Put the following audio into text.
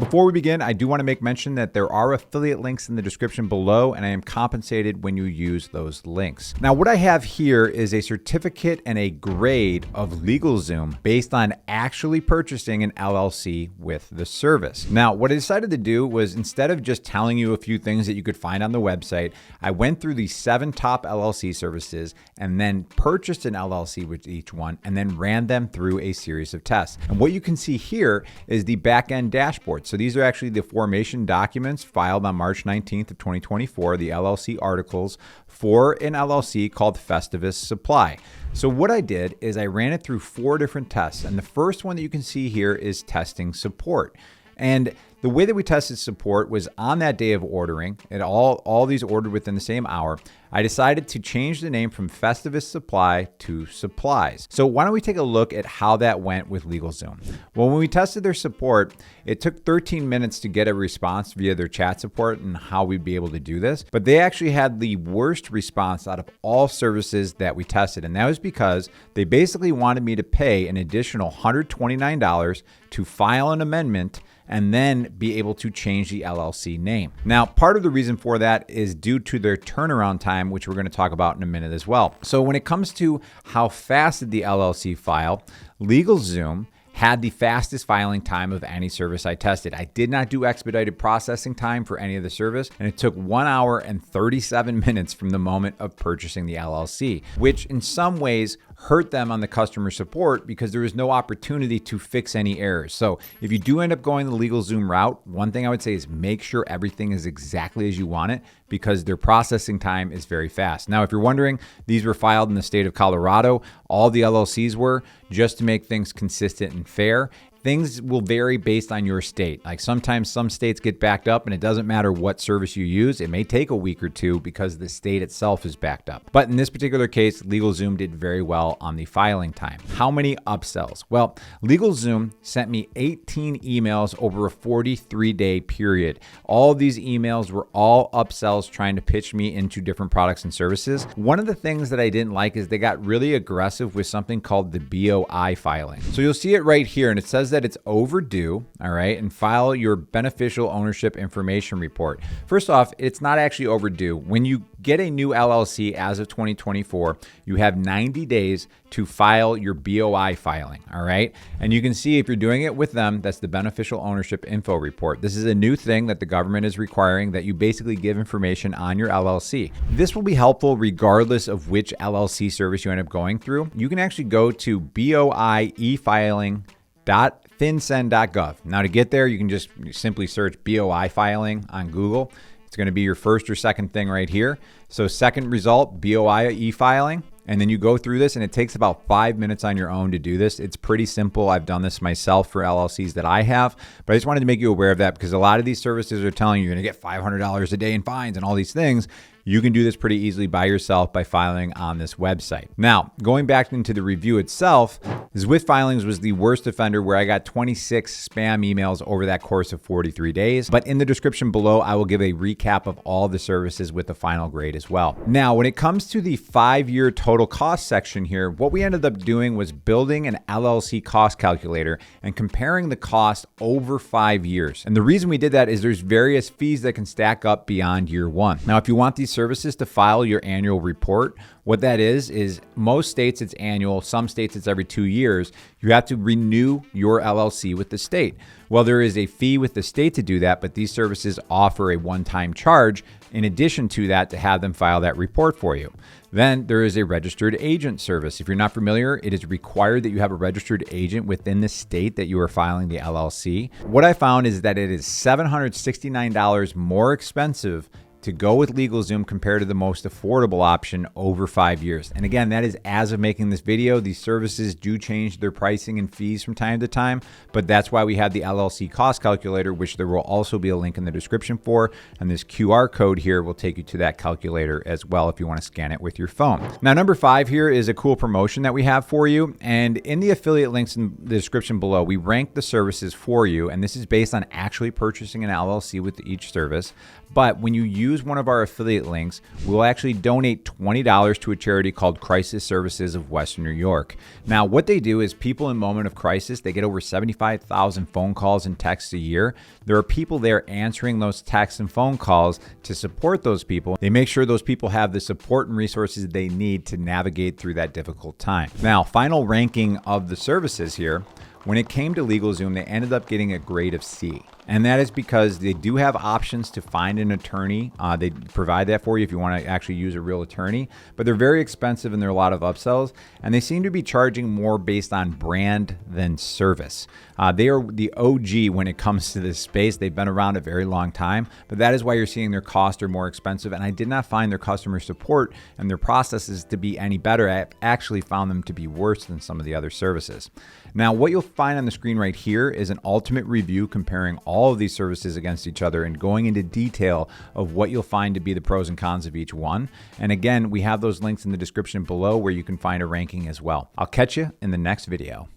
Before we begin, I do want to make mention that there are affiliate links in the description below, and I am compensated when you use those links. Now, what I have here is a certificate and a grade of LegalZoom based on actually purchasing an LLC with the service. Now, what I decided to do was, instead of just telling you a few things that you could find on the website, I went through the 7 top LLC services and then purchased an LLC with each one and then ran them through a series of tests. And what you can see here is the back-end dashboard. So these are actually the formation documents filed on March 19th of 2024, the LLC articles for an LLC called Festivus Supply. So what I did is I ran it through 4 different tests. And the first one that you can see here is testing support. And the way that we tested support was on that day of ordering, and all these ordered within the same hour. I decided to change the name from Festivus Supply to Supplies. So why don't we take a look at how that went with LegalZoom? Well, when we tested their support, it took 13 minutes to get a response via their chat support and how we'd be able to do this. But they actually had the worst response out of all services that we tested. And that was because they basically wanted me to pay an additional $129 to file an amendment and then be able to change the LLC name. Now, part of the reason for that is due to their turnaround time, which we're going to talk about in a minute as well. So when it comes to how fast did the LLC file, LegalZoom had the fastest filing time of any service I tested. I did not do expedited processing time for any of the service, and it took 1 hour and 37 minutes from the moment of purchasing the LLC, which in some ways hurt them on the customer support because there was no opportunity to fix any errors. So if you do end up going the LegalZoom route, one thing I would say is make sure everything is exactly as you want it, because their processing time is very fast. Now, if you're wondering, these were filed in the state of Colorado. All the LLCs were, just to make things consistent and fair. Things will vary based on your state. Like sometimes some states get backed up and it doesn't matter what service you use. It may take a week or two because the state itself is backed up. But in this particular case, LegalZoom did very well on the filing time. How many upsells? Well, LegalZoom sent me 18 emails over a 43-day period. All of these emails were all upsells trying to pitch me into different products and services. One of the things that I didn't like is they got really aggressive with something called the BOI filing. So you'll see it right here, and it says that it's overdue, all right, and file your beneficial ownership information report. First off, it's not actually overdue. When you get a new LLC as of 2024, you have 90 days to file your BOI filing, all right? And you can see if you're doing it with them, that's the beneficial ownership info report. This is a new thing that the government is requiring, that you basically give information on your LLC. This will be helpful regardless of which LLC service you end up going through. You can actually go to boiefiling.finsend.gov. Now to get there, you can just simply search BOI filing on Google. It's going to be your first or second thing right here. So second result, BOI e-filing. And then you go through this and it takes about 5 minutes on your own to do this. It's pretty simple. I've done this myself for LLCs that I have, but I just wanted to make you aware of that because a lot of these services are telling you you're going to get $500 a day in fines and all these things. You can do this pretty easily by yourself by filing on this website. Now, going back into the review itself, Zwift Filings was the worst offender where I got 26 spam emails over that course of 43 days. But in the description below, I will give a recap of all the services with the final grade as well. Now, when it comes to the 5-year total cost section here, what we ended up doing was building an LLC cost calculator and comparing the cost over 5 years. And the reason we did that is there's various fees that can stack up beyond year 1. Now, if you want these services to file your annual report, what that is most states it's annual, some states it's every 2 years. You have to renew your LLC with the state. Well, there is a fee with the state to do that, but these services offer a one-time charge in addition to that to have them file that report for you. Then there is a registered agent service. If you're not familiar, it is required that you have a registered agent within the state that you are filing the LLC. What I found is that it is $769 more expensive to go with LegalZoom compared to the most affordable option over 5 years. And again, that is as of making this video. These services do change their pricing and fees from time to time, but that's why we have the LLC cost calculator, which there will also be a link in the description for. And this QR code here will take you to that calculator as well if you want to scan it with your phone. Now, number 5 here is a cool promotion that we have for you. And in the affiliate links in the description below, we rank the services for you. And this is based on actually purchasing an LLC with each service. But when you use use one of our affiliate links, we'll actually donate $20 to a charity called Crisis Services of Western New York. Now, what they do is people in moment of crisis, they get over 75,000 phone calls and texts a year. There are people there answering those texts and phone calls to support those people. They make sure those people have the support and resources they need to navigate through that difficult time. Now, final ranking of the services here. When it came to LegalZoom, they ended up getting a grade of C. And that is because they do have options to find an attorney. They provide that for you if you want to actually use a real attorney, but they're very expensive and there are a lot of upsells. And they seem to be charging more based on brand than service. They are the OG when it comes to this space. They've been around a very long time, but that is why you're seeing their costs are more expensive. And I did not find their customer support and their processes to be any better. I actually found them to be worse than some of the other services. Now, what you'll find on the screen right here is an ultimate review comparing all of these services against each other and going into detail of what you'll find to be the pros and cons of each one. And again, we have those links in the description below where you can find a ranking as well. I'll catch you in the next video.